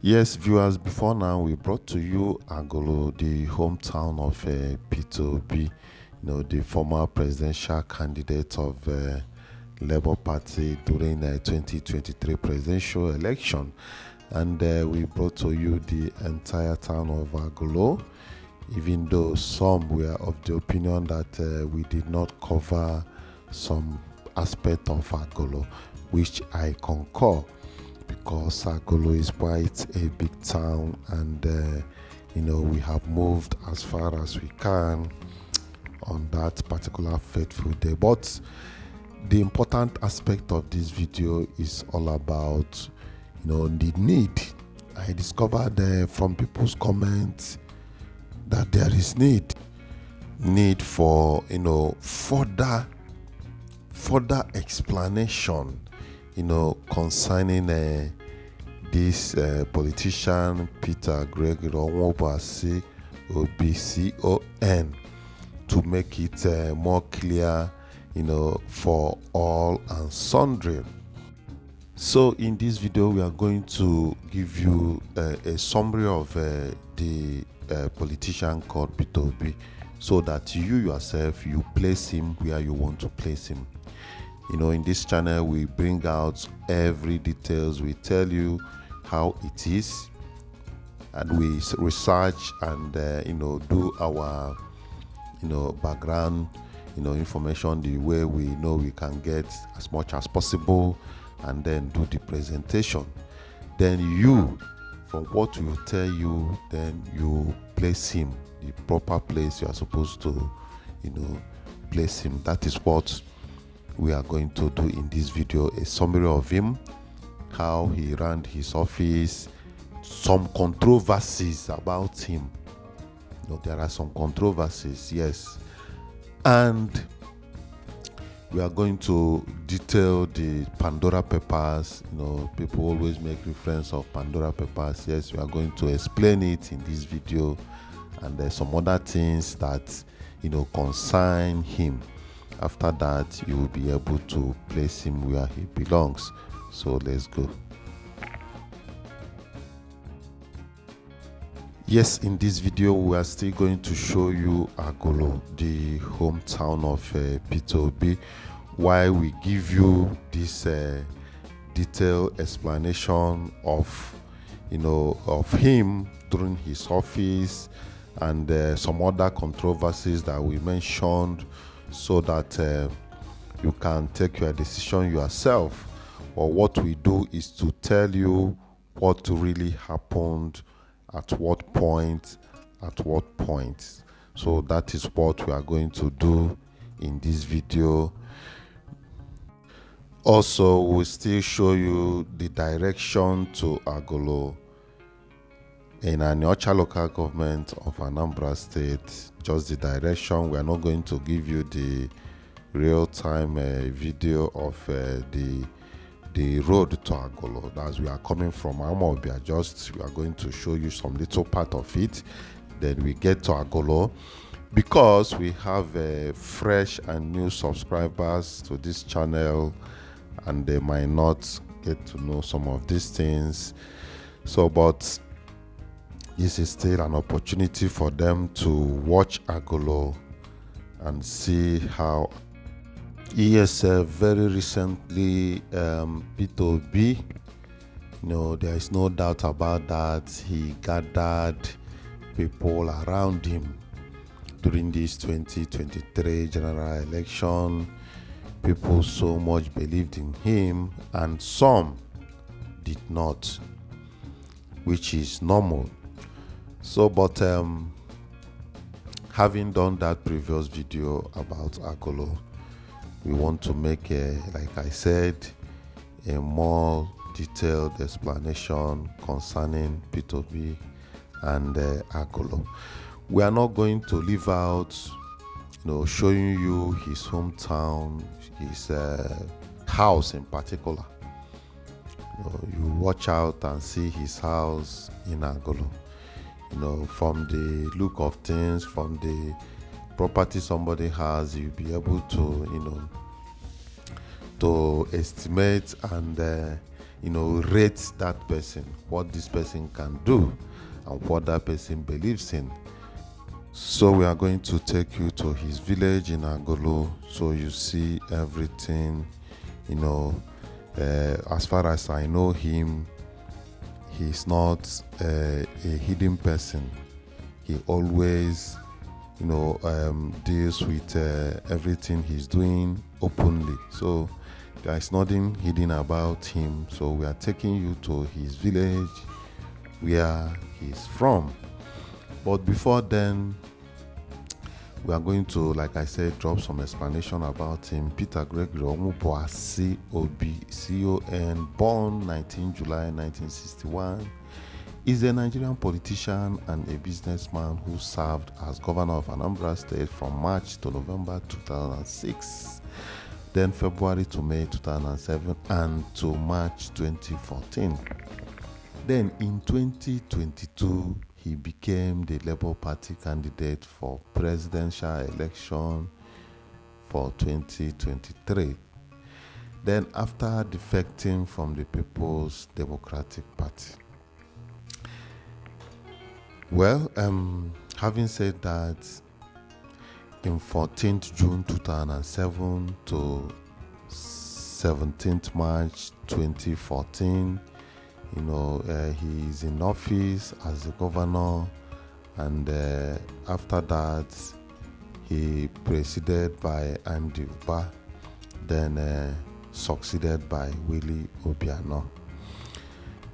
Yes, viewers, before now we brought to you Agulu, the hometown of Peter Obi, the former presidential candidate of Labour Party during the 2023 presidential election. And we brought to you the entire town of Agulu, even though some were of the opinion that we did not cover some aspect of Agulu, which I concur, because Agulu is quite a big town, and we have moved as far as we can on that particular fateful day. But the important aspect of this video is all about the need. I discovered from people's comments that there is need for further explanation concerning this politician Peter Obi to make it more clear for all and sundry. So in this video we are going to give you a summary of the politician called Peter Obi, so that you yourself place him where you want to place him. In this channel we bring out every details. We tell you how it is, and we research and do our background information the way we know we can get as much as possible, and then do the presentation. Then you, from what we tell you, then you place him the proper place you are supposed to place him. That is what we are going to do in this video. A summary of him, how he ran his office, some controversies about him. There are some controversies, yes, and we are going to detail the Pandora papers. People always make reference of Pandora papers. Yes, we are going to explain it in this video, and there's some other things that concern him. After that, you will be able to place him where he belongs. So let's go. Yes, in this video we are still going to show you Agulu, the hometown of Peter Obi, while we give you this detailed explanation of him during his office, and some other controversies that we mentioned, so that you can take your decision yourself. Or what we do is to tell you what really happened, at what point. So that is what we are going to do in this video. Also, we'll still show you the direction to Agulu in Onitsha local government of Anambra state. Just the direction. We are not going to give you the real-time video of the road to Agulu. As we are coming from Anambra, we are going to show you some little part of it. Then we get to Agulu, because we have fresh and new subscribers to this channel, and they might not get to know some of these things. So, but this is still an opportunity for them to watch Agulu and see how. Yes, very recently, Peter Obi, there is no doubt about that, he gathered people around him during this 2023 general election. People so much believed in him, and some did not, which is normal. So, but having done that previous video about Agulu, we want to make like I said, a more detailed explanation concerning Peter Obi and Agulu. We are not going to leave out, showing you his hometown, his house in particular. You watch out and see his house in Agulu. From the look of things, from the property somebody has, you'll be able to to estimate and rate that person, what this person can do and what that person believes in. So we are going to take you to his village in Agulu, so you see everything. As far as I know him, he's not a hidden person. He always deals with everything he's doing openly, so there's nothing hidden about him. So we are taking you to his village where he's from. But before then, we are going to, like I said, drop some explanation about him. Peter Gregory Omuboasi Obi, CON, born 19 July 1961, is a Nigerian politician and a businessman who served as governor of Anambra State from March to November 2006, then February to May 2007, and to March 2014. Then in 2022, he became the Labour Party candidate for presidential election for 2023. Then after defecting from the People's Democratic Party. Well, having said that, in 14th June 2007 to 17th March 2014, he is in office as the governor, and after that, he preceded by Andy Uba, then succeeded by Willie Obiano.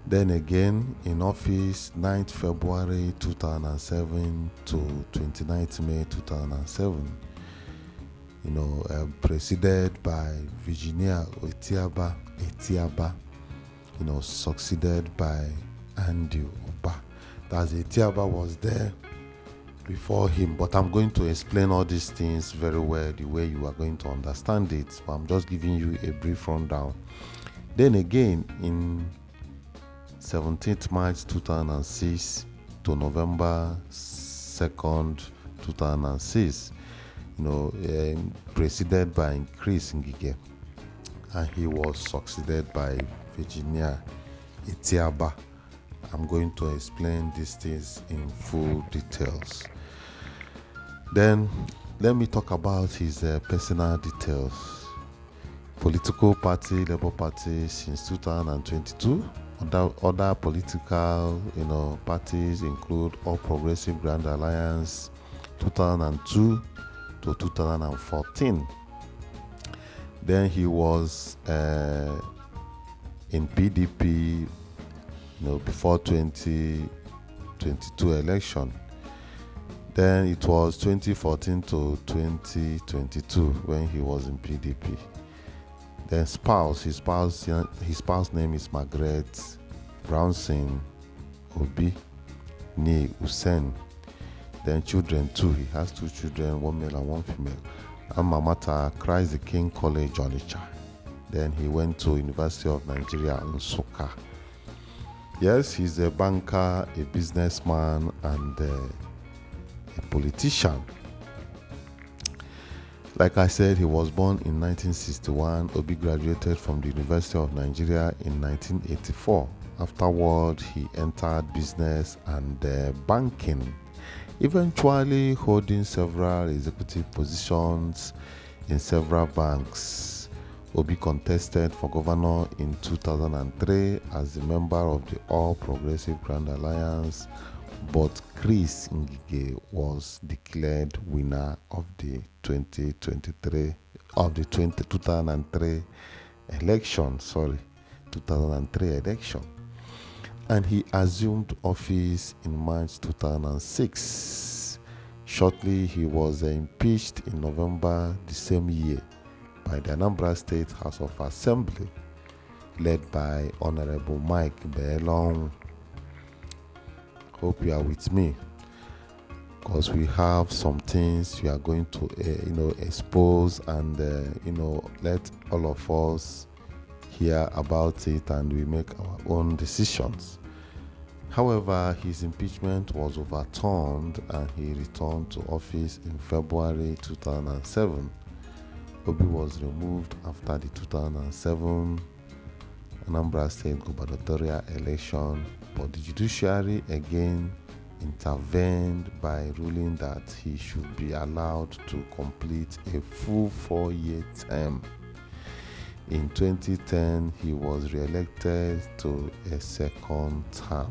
Then again in office 9th February 2007 to 29th May 2007, preceded by Virginia Etiaba, succeeded by Andy Uba. That's Etiaba was there before him, but I'm going to explain all these things very well the way you are going to understand it. But I'm just giving you a brief rundown. Then again in 17th March 2006 to November 2nd 2006, preceded by Chris Ngige, and he was succeeded by Virginia Etiaba. I'm going to explain these things in full details. Then let me talk about his personal details. Political party, Labour Party since 2022. Other political parties include All Progressive Grand Alliance 2002 to 2014. Then he was in PDP before 2022 election. Then it was 2014 to 2022 when he was in PDP. Then his spouse name is Margaret Brownson Obi Nee Usen. Then children too. He has 2 children, 1 male and 1 female. Alma mater, Christ the King College, Onitsha. Then he went to University of Nigeria in Nsukka. Yes, he's a banker, a businessman, and a politician. Like I said, he was born in 1961. Obi graduated from the University of Nigeria in 1984. Afterward, he entered business and banking, eventually holding several executive positions in several banks. Obi contested for governor in 2003 as a member of the All Progressive Grand Alliance, but Chris Ngige was declared winner of the 2003 election. 2003 election. And he assumed office in March 2006. Shortly, he was impeached in November the same year by the Anambra State House of Assembly, led by Honorable Mike Belong. Hope you are with me, because we have some things we are going to expose and let all of us hear about it, and we make our own decisions. However, his impeachment was overturned and he returned to office in February 2007. Obi was removed after the 2007 Anambra State gubernatorial election, but the judiciary again intervened by ruling that he should be allowed to complete a full 4-year term. In 2010, he was re-elected to a second term.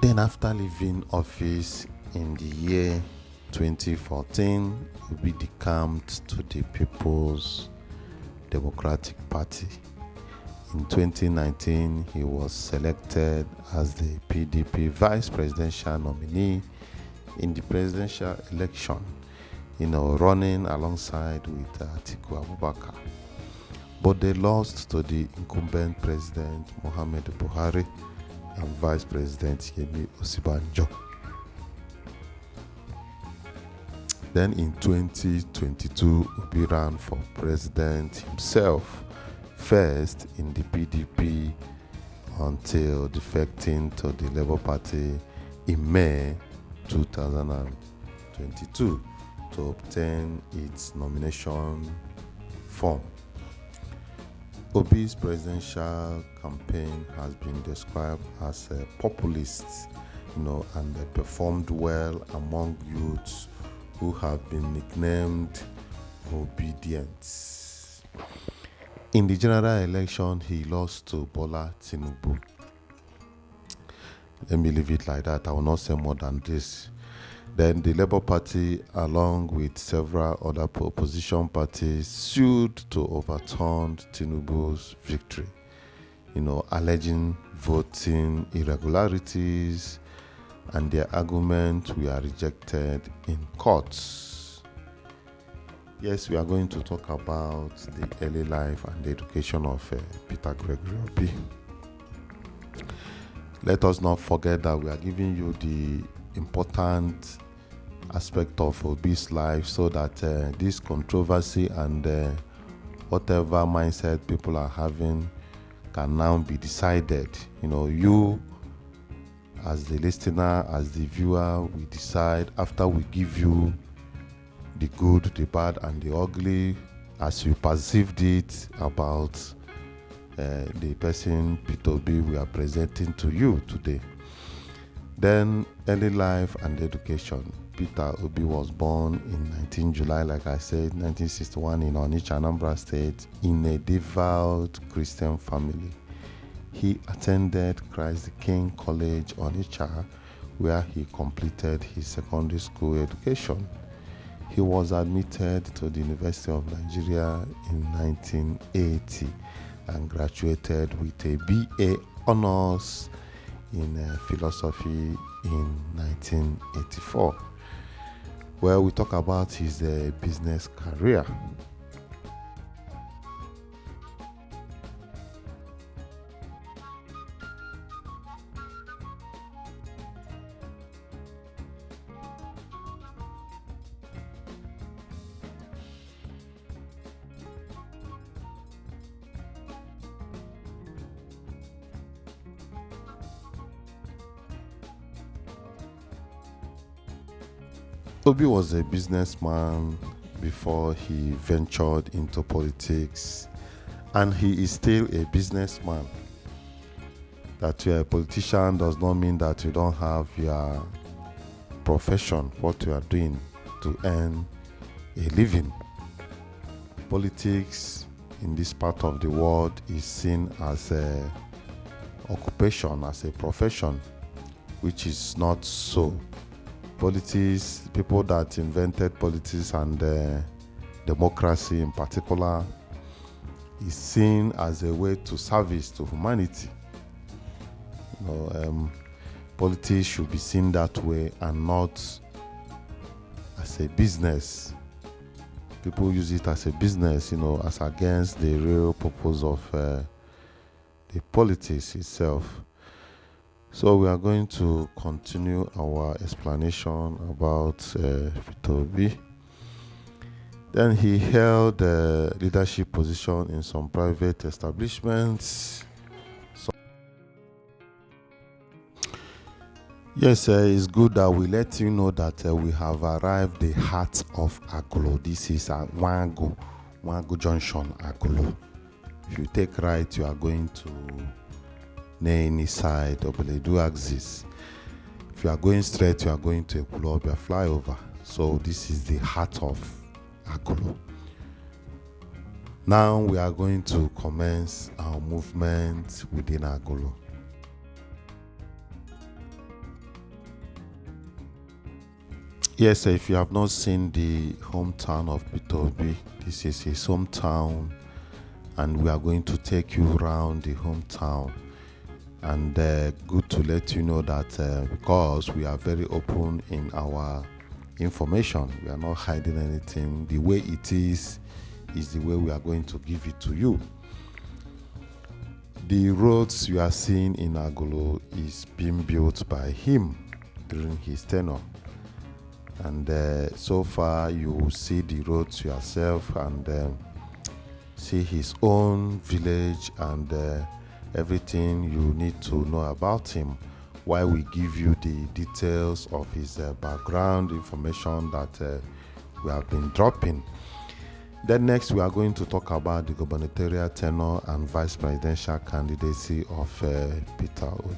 Then after leaving office in the year 2014, Obi decamped to the People's Democratic Party. In 2019, he was selected as the PDP vice presidential nominee in the presidential election, running alongside with Atiku Abubakar. But they lost to the incumbent president Muhammad Buhari and Vice President Yemi Osibanjo. Then in 2022, Obi ran for president himself, first in the PDP until defecting to the Labour Party in May 2022 to obtain its nomination form. Obi's presidential campaign has been described as a populist, and performed well among youths who have been nicknamed obedient. In the general election, he lost to Bola Tinubu. Let me leave it like that. I will not say more than this. Then the Labour Party, along with several other opposition parties, sued to overturn Tinubu's victory, alleging voting irregularities, and their arguments were rejected in courts. Yes, we are going to talk about the early life and the education of Peter Obi. Let us not forget that we are giving you the important aspect of Obi's life so that this controversy and whatever mindset people are having can now be decided. You as the listener, as the viewer, we decide after we give you the good, the bad, and the ugly as you perceived it about the person Peter Obi we are presenting to you today. Then early life and education. Peter Obi was born in 19 July, like I said, 1961 in Onitsha, Anambra State, in a devout Christian family. He attended Christ the King College, Onitsha, where he completed his secondary school education. He was admitted to the University of Nigeria in 1980 and graduated with a BA honors in philosophy in 1984. Well, we talk about his business career. Obi was a businessman before he ventured into politics, and he is still a businessman. That you're a politician does not mean that you don't have your profession, what you are doing to earn a living. Politics in this part of the world is seen as a occupation, as a profession, which is not so. Politics, people that invented politics and democracy in particular, is seen as a way to service to humanity. Politics should be seen that way and not as a business. People use it as a business, as against the real purpose of the politics itself. So we are going to continue our explanation about Peter Obi. Then he held a leadership position in some private establishments. Yes, it's good that we let you know that we have arrived the heart of Agulu. This is Wangu Junction, Agulu. If you take right, you are going to Neni side, Obeledu axis. If you are going straight, you are going to Agulu flyover. So this is the heart of Agulu. Now we are going to commence our movement within Agulu. Yes, if you have not seen the hometown of Peter Obi, this is his hometown, and we are going to take you around the hometown. And good to let you know that because we are very open in our information, we are not hiding anything. The way it is the way we are going to give it to you. The roads you are seeing in Agulu is being built by him during his tenure. And so far you will see the roads yourself and see his own village and everything you need to know about him, while we give you the details of his background information that we have been dropping. Then next we are going to talk about the gubernatorial tenure and vice presidential candidacy of Peter Obi.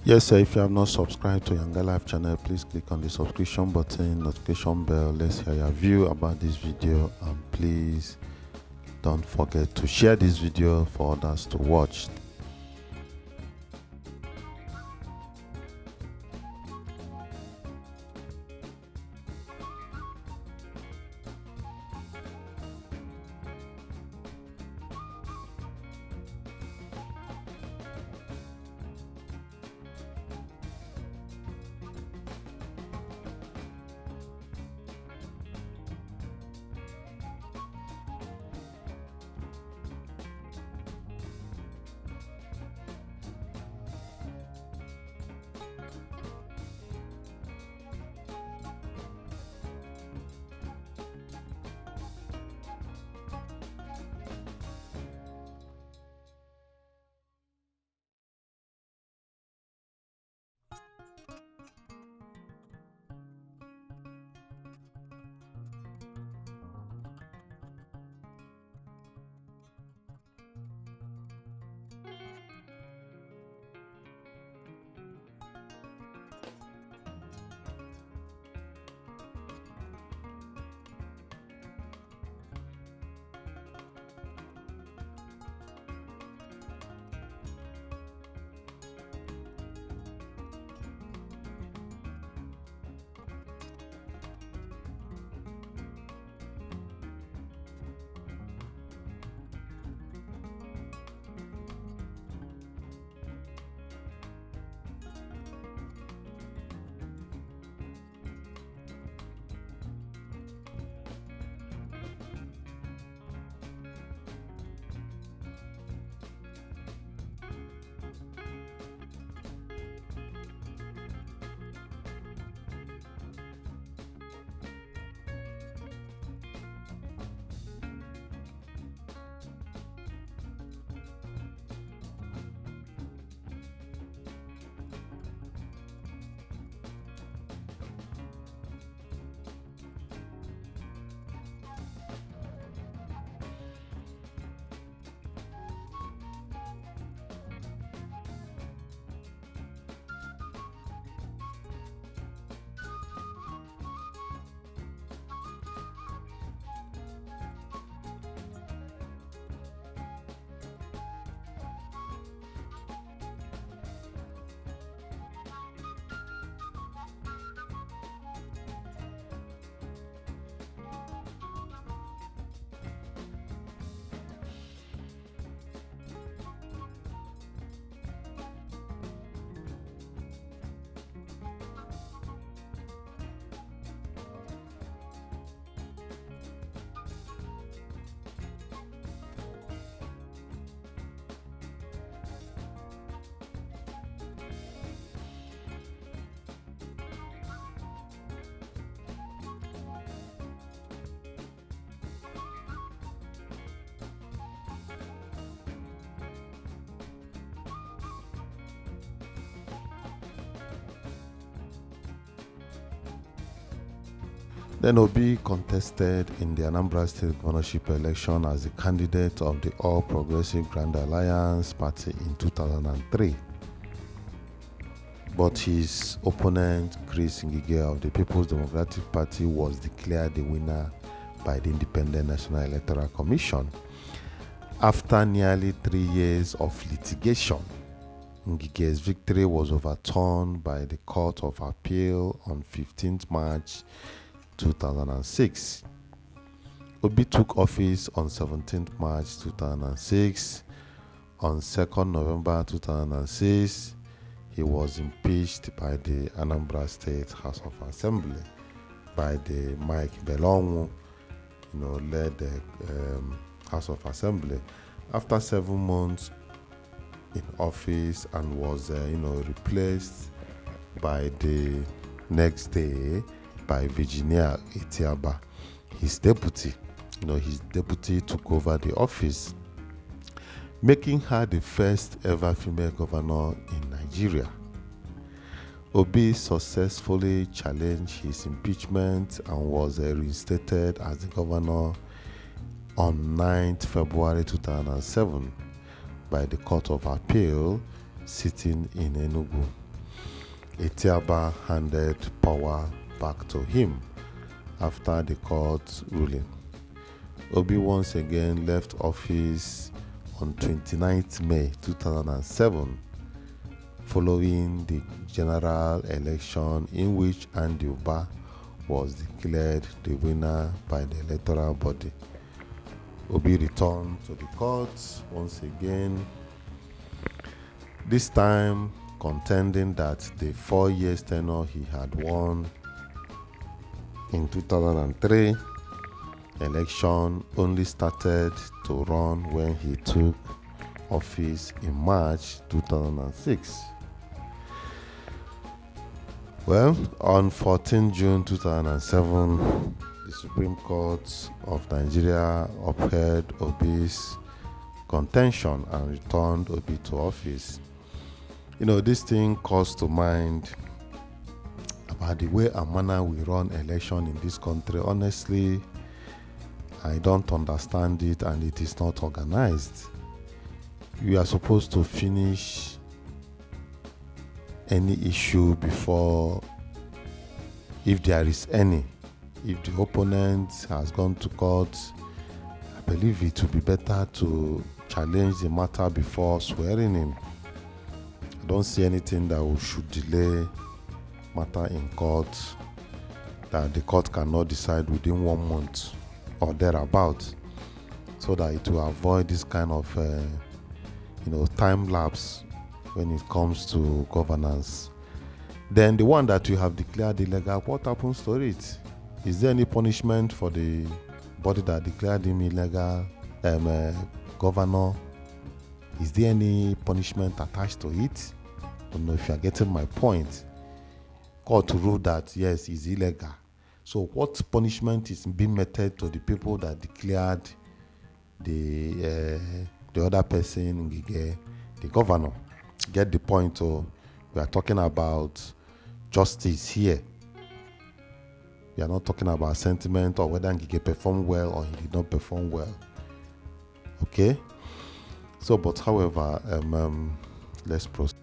Yes, sir, if you have not subscribed to YangaLife channel, please click on the subscription button, notification bell. Let's hear your view about this video, and please don't forget to share this video for others to watch. Then Obi contested in the Anambra State governorship election as the candidate of the All Progressive Grand Alliance Party in 2003. But his opponent, Chris Ngige of the People's Democratic Party, was declared the winner by the Independent National Electoral Commission. After nearly 3 years of litigation, Ngige's victory was overturned by the Court of Appeal on 15th March 2006. Obi took office on 17th March 2006. On 2nd November 2006, he was impeached by the Anambra State House of Assembly by the Mike Belonwu, led the House of Assembly after 7 months in office, and was replaced by the next day by Virginia Etiaba, his deputy. His deputy took over the office, making her the first ever female governor in Nigeria. Obi successfully challenged his impeachment and was reinstated as the governor on 9th February 2007 by the Court of Appeal sitting in Enugu. Etiaba handed power back to him after the court ruling. Obi once again left office on 29th May 2007 following the general election in which Andy Uba was declared the winner by the electoral body. Obi returned to the court once again, this time contending that the 4 years tenure he had won in 2003 election only started to run when he took office in March 2006. Well, on 14 June 2007, the Supreme Court of Nigeria upheld Obi's contention and returned Obi to office. This thing calls to mind about the way and manner we run election in this country. Honestly, I don't understand it, and it is not organized. You are supposed to finish any issue before, if there is any. If the opponent has gone to court, I believe it would be better to challenge the matter before swearing in. I don't see anything that should delay matter in court that the court cannot decide within 1 month or thereabout, so that it will avoid this kind of time lapse when it comes to governance. Then the one that you have declared illegal, what happens to it? Is there any punishment for the body that declared him illegal governor? Is there any punishment attached to it? I don't know if you are getting my point. Court ruled that yes, it's illegal. So what punishment is being meted to the people that declared the other person, the governor? Get the point? We are talking about justice here. We are not talking about sentiment or whether Ngige performed well or he did not perform well. Okay? So, but however, let's proceed.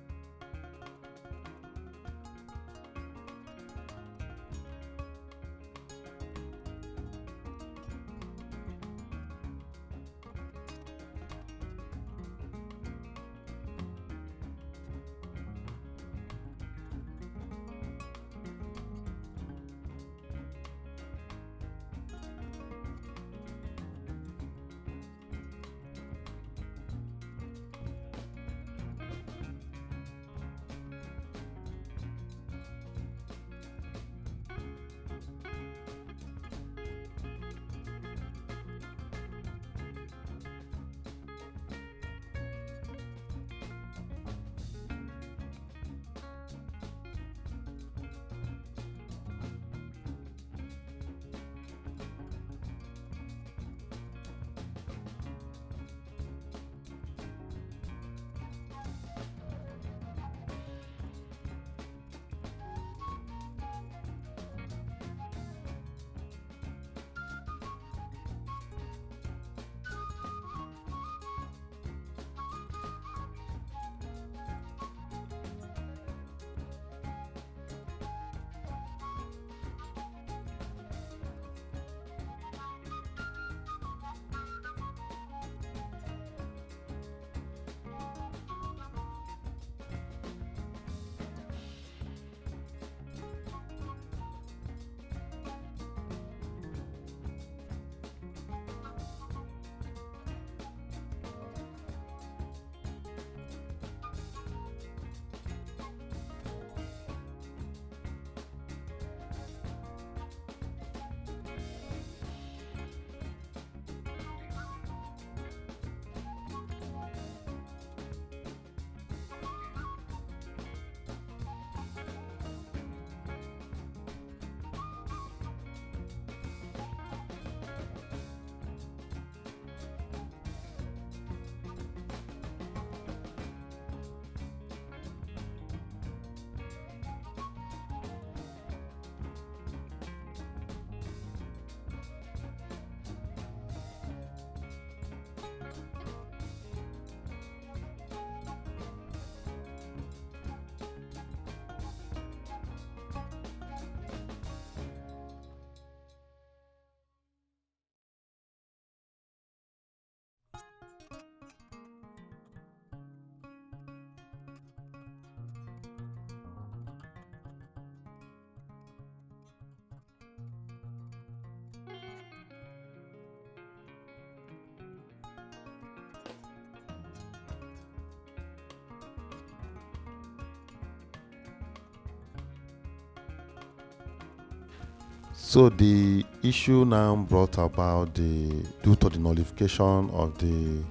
So the issue now brought about due to the nullification of the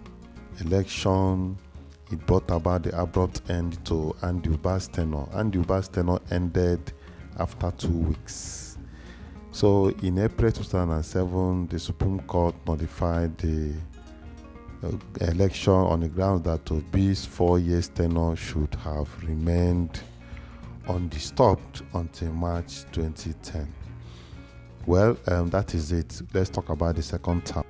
election, it brought about the abrupt end to Andy Uba's tenure. Andy Uba's tenure ended after 2 weeks. So in April 2007, the Supreme Court nullified the election on the grounds that Obi's 4 years tenure should have remained undisturbed until March 2010. Well, that is it. Let's talk about the second term.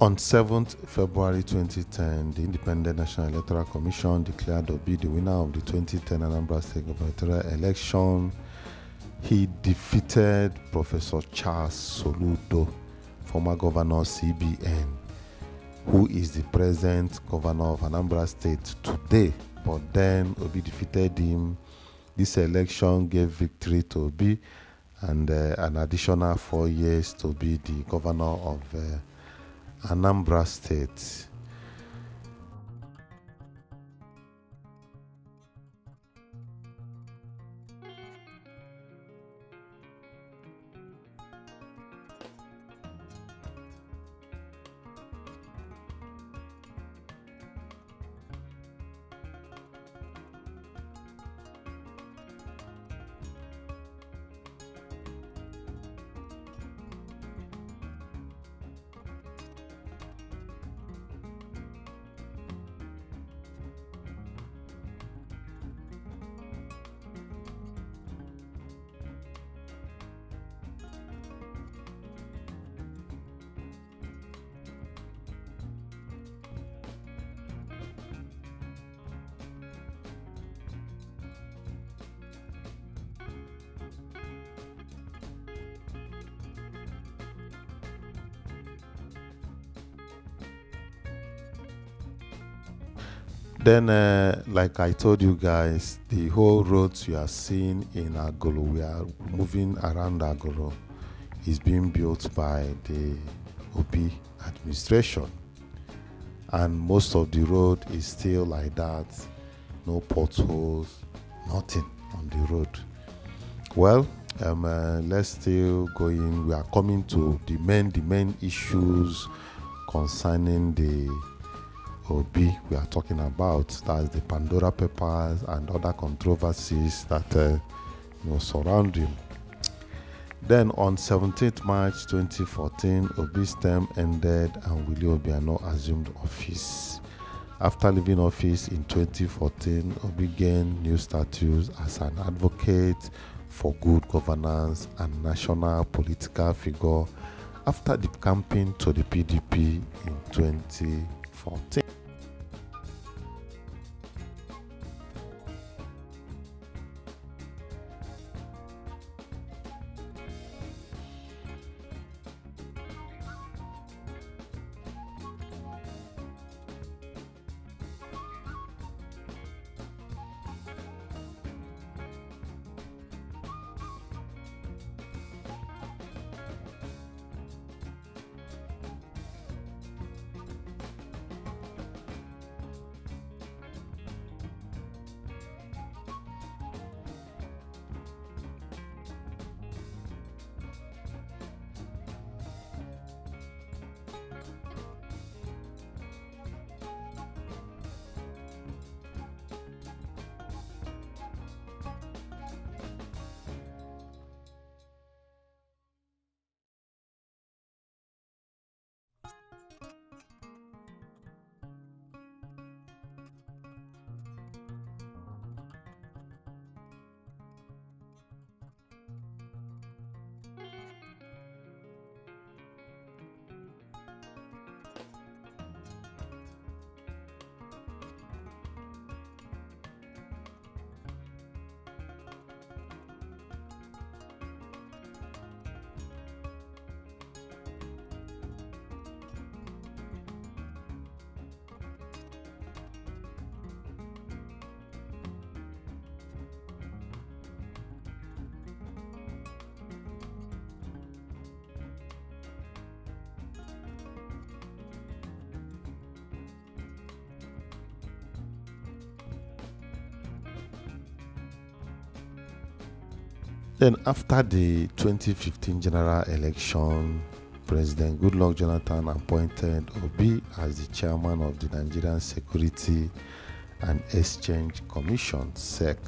On 7th February 2010, the Independent National Electoral Commission declared Obi the winner of the 2010 Anambra State gubernatorial election. He defeated Professor Charles Soludo, former governor CBN, who is the present governor of Anambra State today. But then Obi defeated him. This election gave victory to Obi and an additional 4 years to be the governor of Anambra State. Then, like I told you guys, the whole roads you are seeing in Agulu, we are moving around Agulu, is being built by the Obi administration. And most of the road is still like that, no potholes, nothing on the road. Well, let's still go in. We are coming to the main issues concerning the Obi we are talking about. That's the Pandora papers and other controversies that surround him. Then on 17th March 2014, Obi's term ended and Willie Obiano assumed office. After leaving office in 2014, Obi gained new status as an advocate for good governance and national political figure after the campaign to the PDP in 2014. Then after the 2015 general election, President Goodluck Jonathan appointed Obi as the chairman of the Nigerian Security and Exchange Commission, SEC.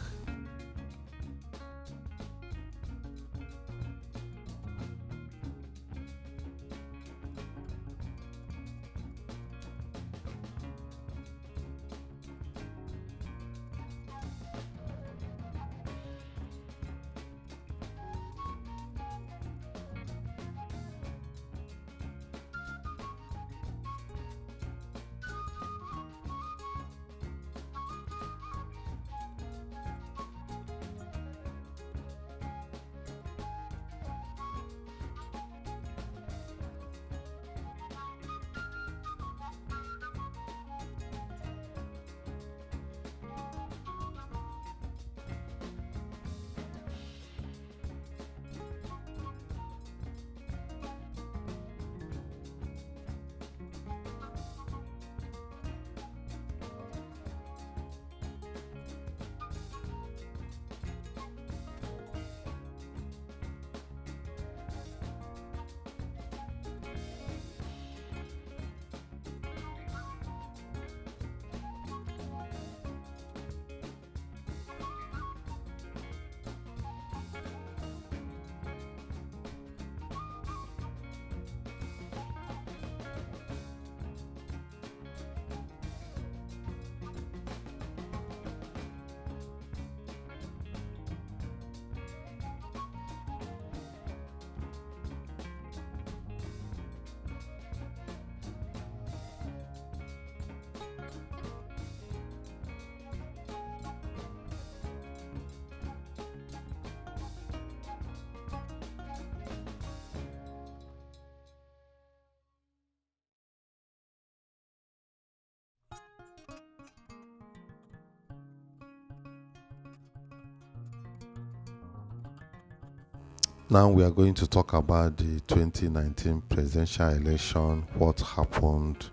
Now we are going to talk about the 2019 presidential election, what happened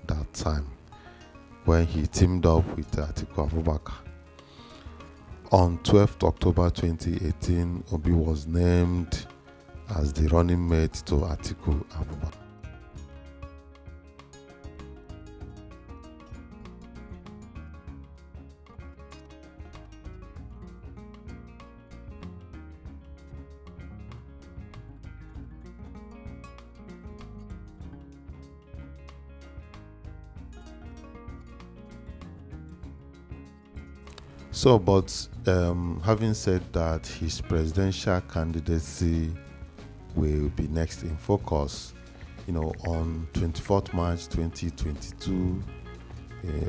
that time when he teamed up with Atiku Abubakar. On 12th October 2018, Obi was named as the running mate to Atiku Abubakar. So, but Having said that, his presidential candidacy will be next in focus. On 24th March 2022,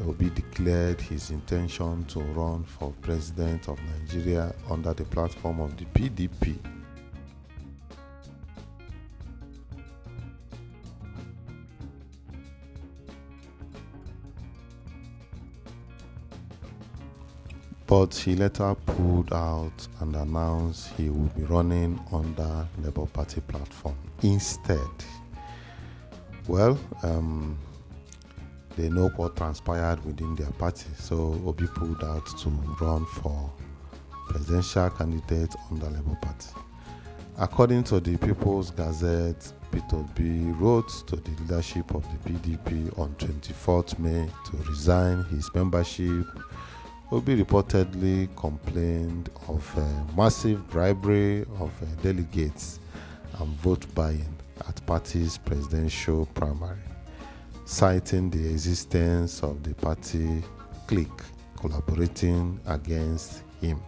Obi declared his intention to run for president of Nigeria under the platform of the PDP. But he later pulled out and announced he would be running under Labour Party platform instead. Well, they know what transpired within their party, so Obi pulled out to run for presidential candidate under Labour Party. According to the People's Gazette, Peter Obi wrote to the leadership of the PDP on 24th May to resign his membership. Obi reportedly complained of massive bribery of delegates and vote buying at party's presidential primary, citing the existence of the party clique collaborating against him.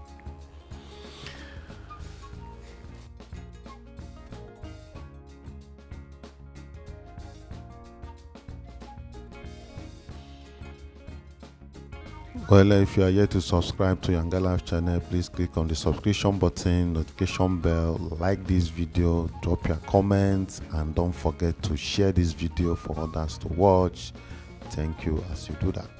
Well, if you are yet to subscribe to YangaLife channel, please click on the subscription button, notification bell, like this video, drop your comments, and don't forget to share this video for others to watch. Thank you as you do that.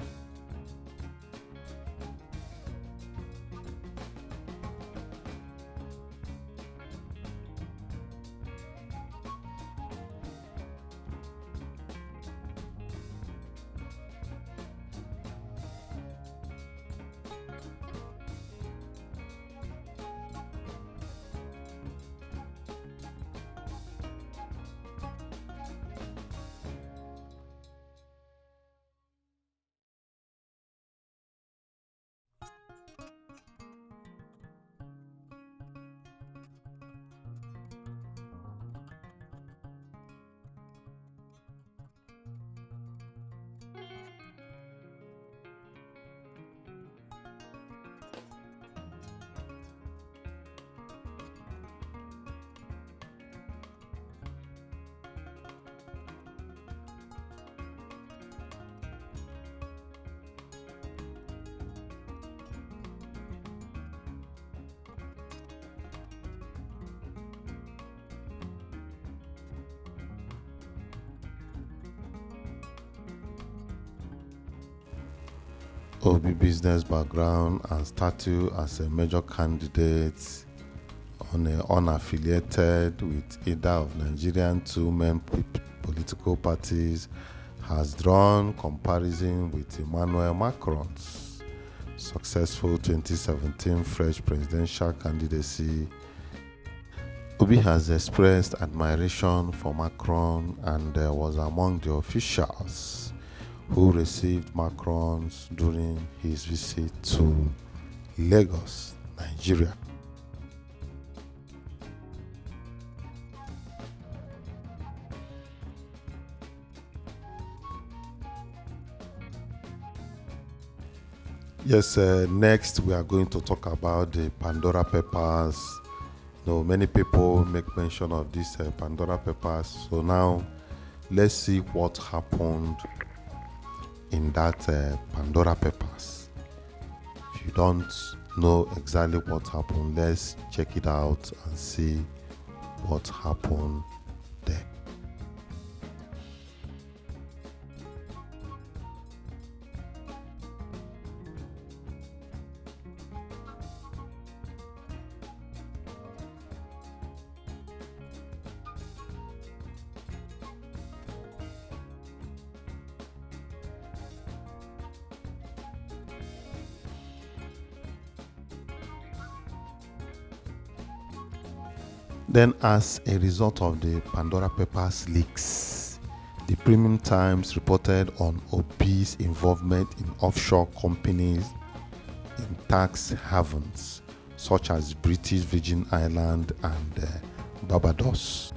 Obi business background and status as a major candidate on a unaffiliated with either of Nigerian two main political parties has drawn comparison with Emmanuel Macron's successful 2017 French presidential candidacy. Obi has expressed admiration for Macron and was among the officials who received Macron during his visit to Lagos, Nigeria. Yes, next we are going to talk about the Pandora papers. Many people make mention of these Pandora papers. So now let's see what happened in that Pandora papers. If you don't know exactly what happened, let's check it out and see what happened there. Then, as a result of the Pandora Papers leaks, the Premium Times reported on Obi's involvement in offshore companies in tax havens such as British Virgin Islands and Barbados.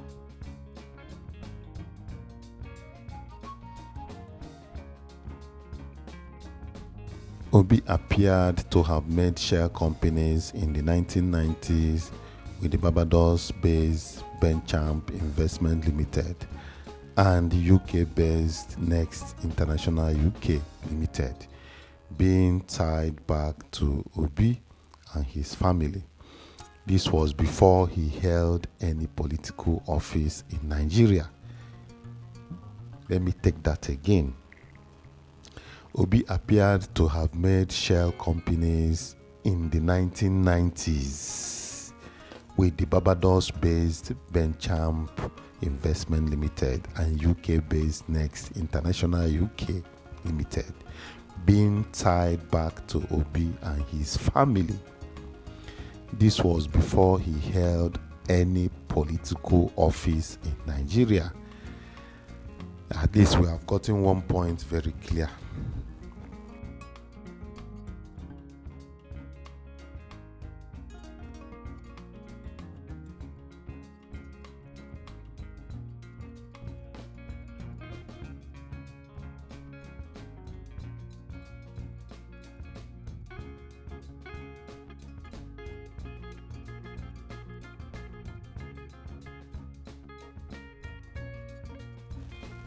Obi appeared to have made shell companies in the 1990s with the Barbados-based Benchamp Investment Limited and UK-based Next International UK Limited, being tied back to Obi and his family. This was before he held any political office in Nigeria. Let me take that again. Obi appeared to have made shell companies in the 1990s with the Barbados-based Benchamp Investment Limited and UK-based Next International UK Limited, being tied back to Obi and his family. This was before he held any political office in Nigeria. At least we have gotten one point very clear.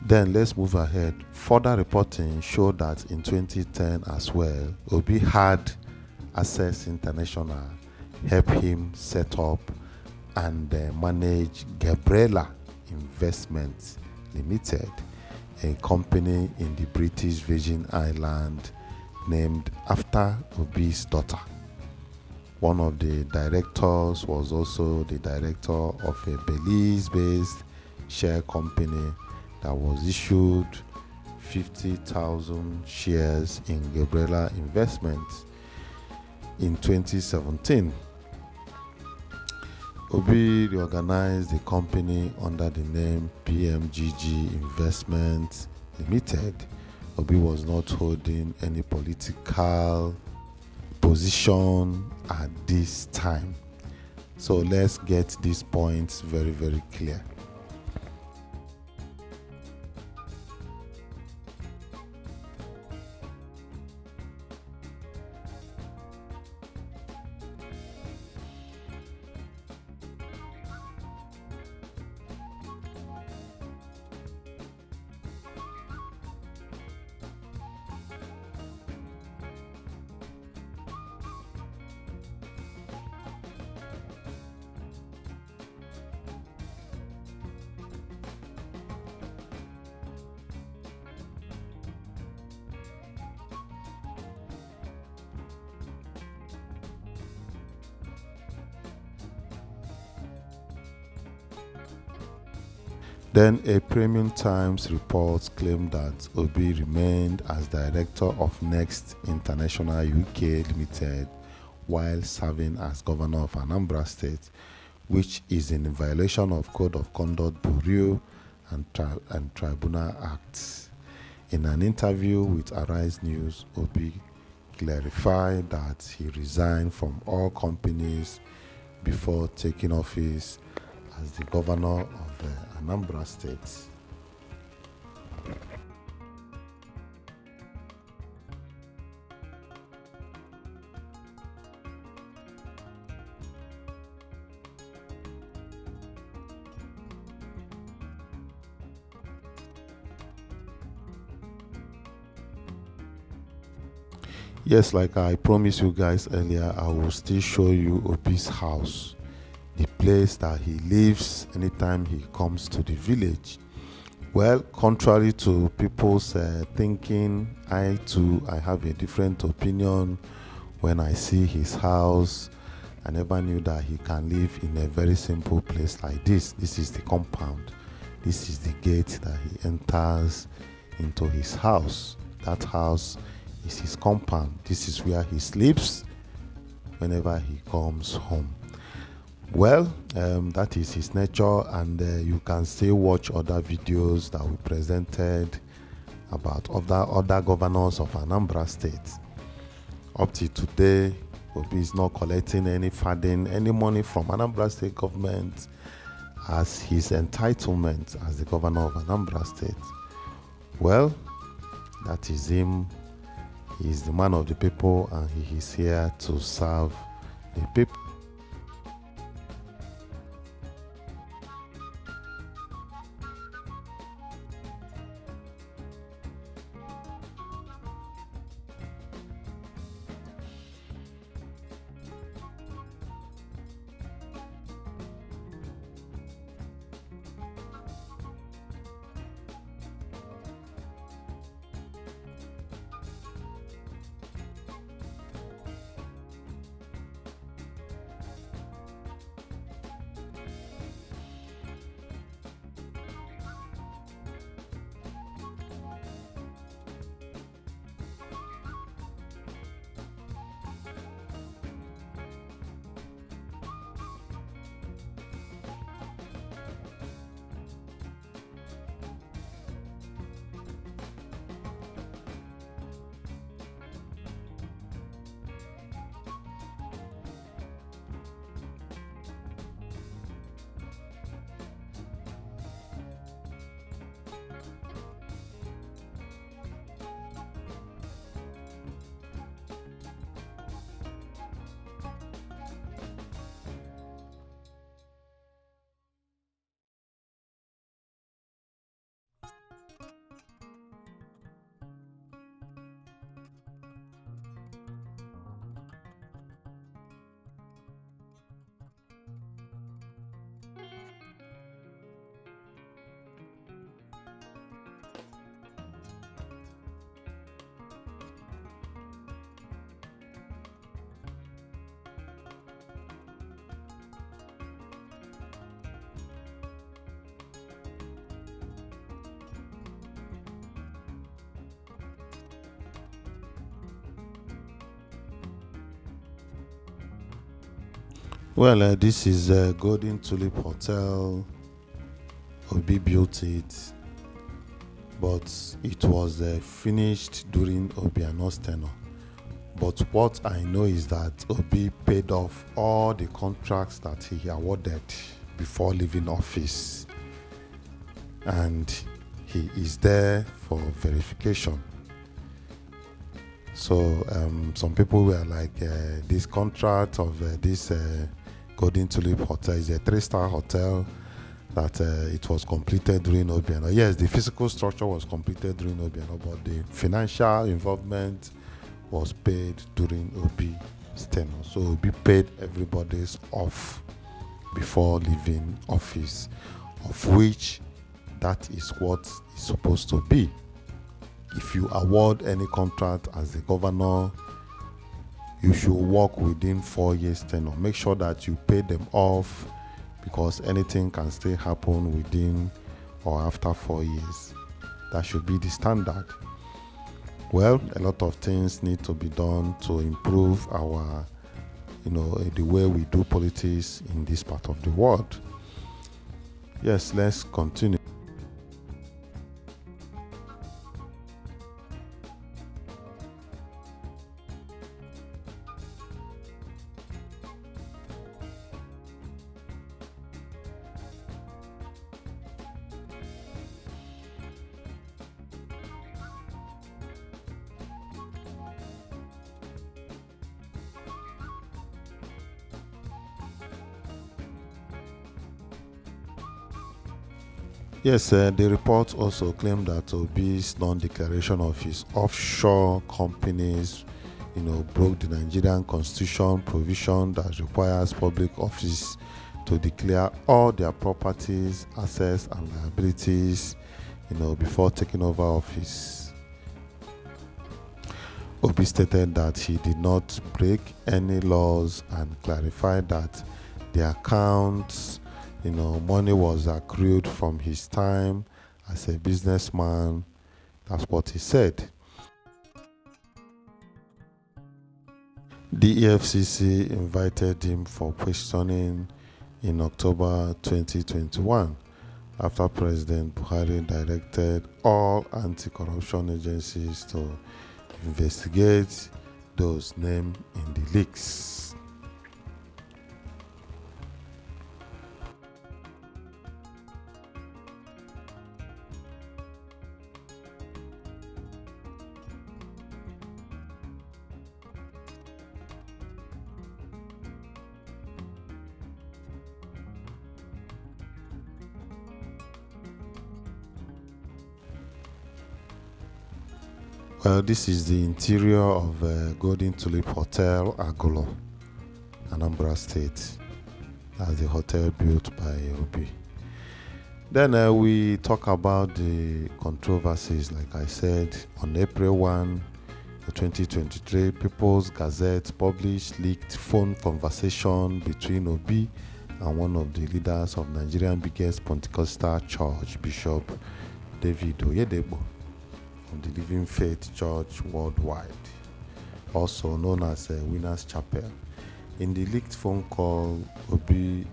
Then let's move ahead. Further reporting showed that in 2010 as well, Obi had Access International help him set up and manage Gabriela Investments Limited, a company in the British Virgin Islands named after Obi's daughter. One of the directors was also the director of a Belize-based share company that was issued 50,000 shares in Gabriela Investments in 2017. Obi reorganized the company under the name PMGG Investments Limited. Obi was not holding any political position at this time. So let's get these points very, very clear. Then a Premium Times report claimed that Obi remained as director of Next International UK Limited while serving as governor of Anambra State, which is in violation of Code of Conduct Bureau and Tribunal Acts. In an interview with Arise News, Obi clarified that he resigned from all companies before taking office as the governor of Anambra State. Yes, like I promised you guys earlier, I will still show you Obi's house, the place that he lives anytime he comes to the village. Well, contrary to people's thinking, I have a different opinion. When I see his house, I never knew that he can live in a very simple place like this. This is the compound. This is the gate that he enters into his house. That house is his compound. This is where he sleeps whenever he comes home. Well, that is his nature, and you can still watch other videos that we presented about other governors of Anambra State. Up to today, Obi is not collecting any funding, any money from Anambra State government as his entitlement as the governor of Anambra State. Well, that is him He is the man of the people and he is here to serve the people. Well, this is Golden Tulip Hotel. Obi built it, but it was finished during Obiano's tenure. But what I know is that Obi paid off all the contracts that he awarded before leaving office, and he is there for verification. So some people were like, this contract of this Golden Tulip Hotel is a 3-star hotel, that it was completed during Obiano. Yes, the physical structure was completed during Obiano, but the financial involvement was paid during Obi's tenure. So Obi paid everybody's off before leaving office, of which that is what is supposed to be. If you award any contract as the governor, you should work within 4 years tenure. Make sure that you pay them off, because anything can still happen within or after 4 years. That should be the standard. Well, a lot of things need to be done to improve our, the way we do politics in this part of the world. Yes, let's continue. Yes, the report also claimed that Obi's non-declaration of his offshore companies, broke the Nigerian constitution provision that requires public office to declare all their properties, assets, and liabilities, before taking over office. Obi stated that he did not break any laws and clarified that the accounts, money was accrued from his time as a businessman. That's what he said. The EFCC invited him for questioning in October 2021 after President Buhari directed all anti-corruption agencies to investigate those named in the leaks. Well, this is the interior of Golden Tulip Hotel, Agulu, Anambra State. That's the hotel built by Obi. Then we talk about the controversies. Like I said, on April 1, 2023, People's Gazette published leaked phone conversation between Obi and one of the leaders of Nigerian biggest Pentecostal church, Bishop David Oyedepo of the Living Faith Church Worldwide, also known as Winners Chapel. In the leaked phone call, Obi,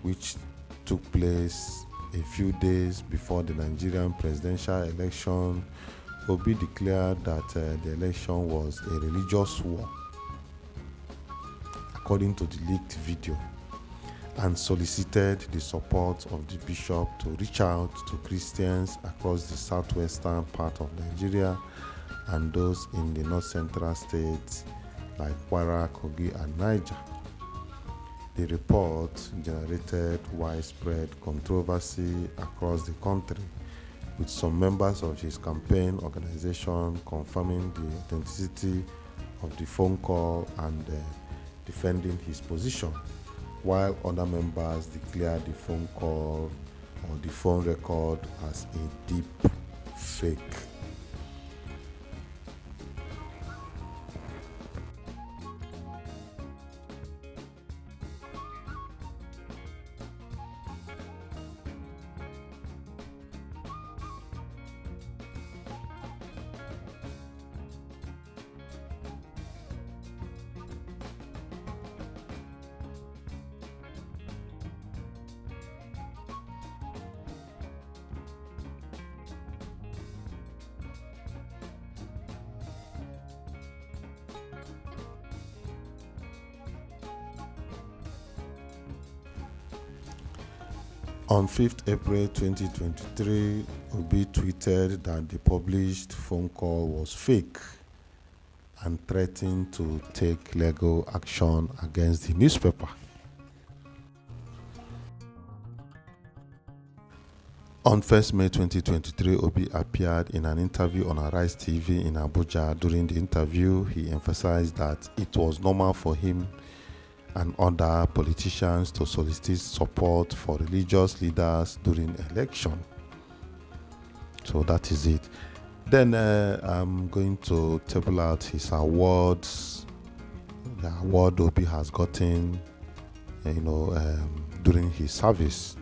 which took place a few days before the Nigerian presidential election, Obi declared that the election was a religious war, according to the leaked video, and solicited the support of the bishop to reach out to Christians across the southwestern part of Nigeria and those in the north-central states like Kwara, Kogi, and Niger. The report generated widespread controversy across the country, with some members of his campaign organization confirming the authenticity of the phone call and defending his position, while other members declared the phone call or the phone record as a deep fake. On 5th April 2023, Obi tweeted that the published phone call was fake and threatened to take legal action against the newspaper. On 1st May 2023, Obi appeared in an interview on Arise TV in Abuja. During the interview, he emphasized that it was normal for him and other politicians to solicit support for religious leaders during election. So that is it. Then I'm going to table out his awards, the award Obi has gotten, during his service.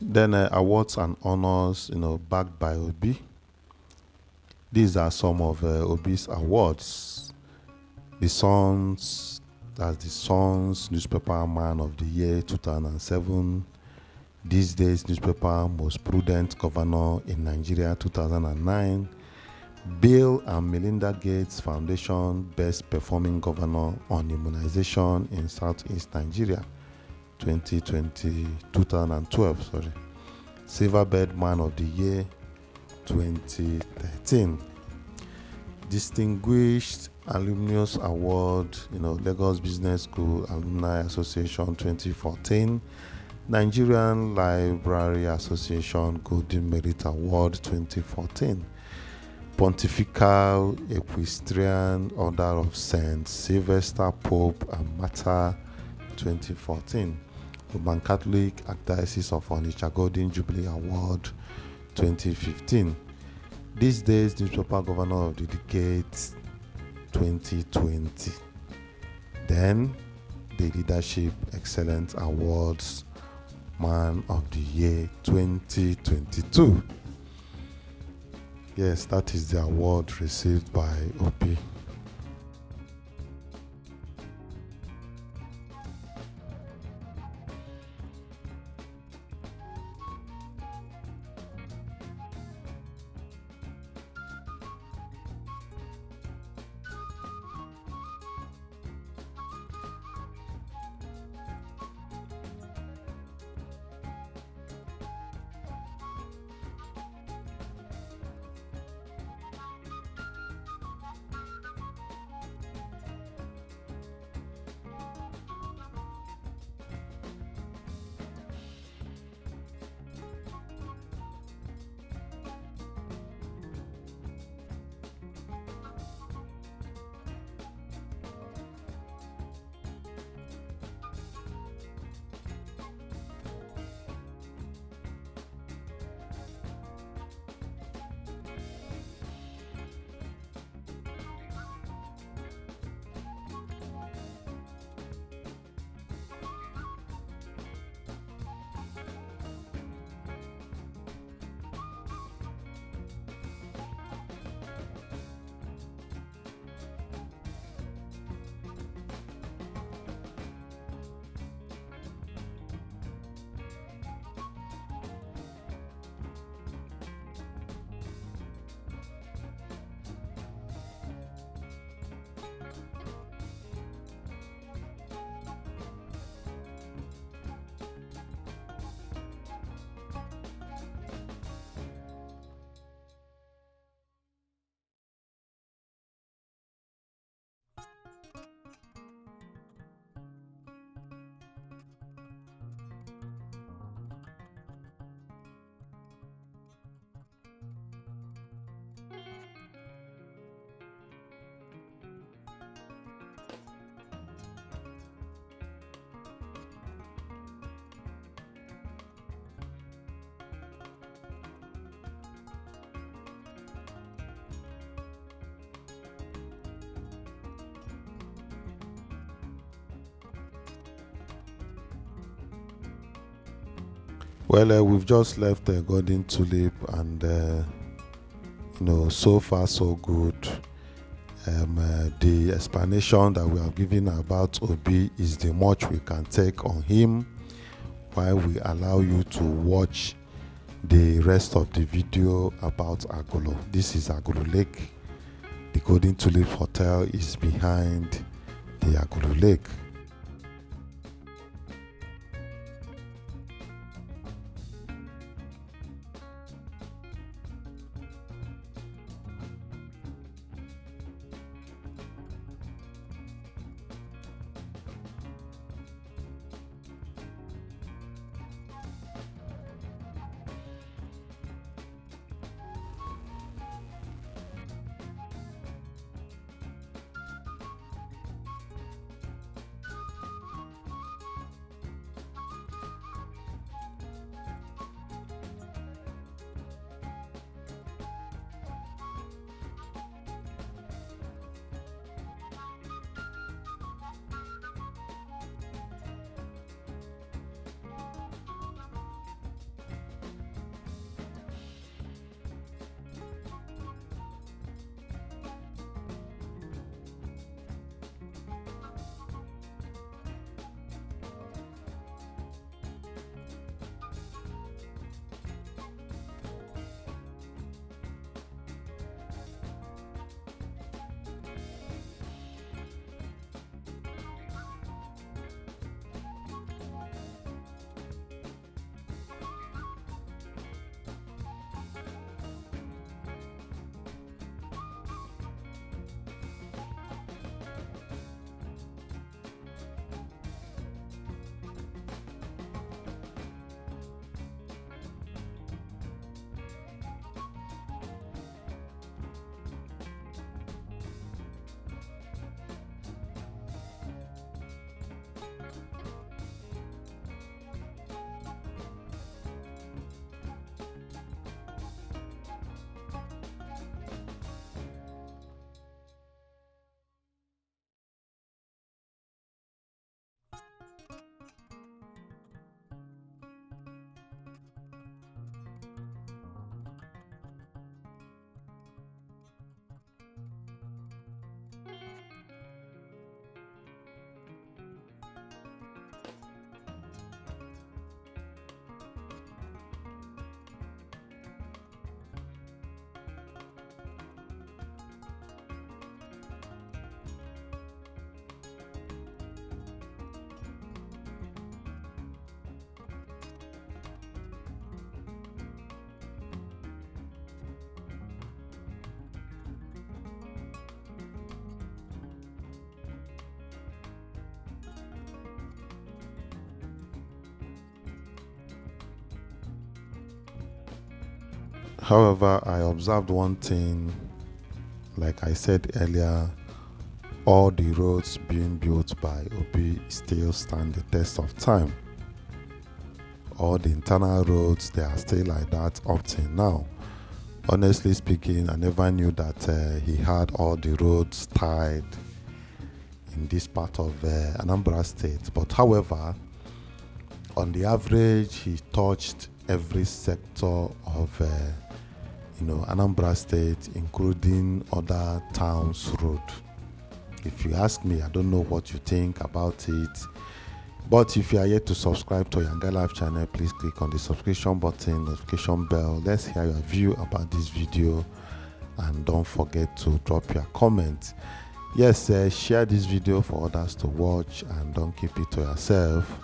Then awards and honors, backed by Obi. These are some of Obi's awards. That's the Sun's Newspaper Man of the Year 2007. These Days Newspaper Most Prudent Governor in Nigeria 2009. Bill and Melinda Gates Foundation Best Performing Governor on Immunization in Southeast Nigeria 2012. Silverbird Man of the Year 2013. Distinguished Alumnus Award, Lagos Business School Alumni Association 2014. Nigerian Library Association Golden Merit Award 2014. Pontifical Equestrian Order of Saint Sylvester Pope and Martha 2014. Roman Catholic Archdiocese of Onitsha Golden Jubilee Award 2015. These Days Newspaper Governor of the Decade 2020. Then the Leadership Excellence Awards Man of the Year 2022. Yes, that is the award received by Obi. Well, we've just left the Golden Tulip, and so far so good. The explanation that we have given about Obi is the much we can take on him, while we allow you to watch the rest of the video about Agulu. This is Agulu Lake. The Golden Tulip Hotel is behind the Agulu Lake. However, I observed one thing, like I said earlier, all the roads being built by Obi still stand the test of time. All the internal roads, they are still like that up till now. Honestly speaking, I never knew that he had all the roads tied in this part of Anambra State. But however, on the average, he touched every sector of Anambra State, including other towns' road. If you ask me, I don't know what you think about it. But if you are yet to subscribe to YangaLife channel, please click on the subscription button, notification bell. Let's hear your view about this video, and don't forget to drop your comment. Yes, share this video for others to watch, and don't keep it to yourself.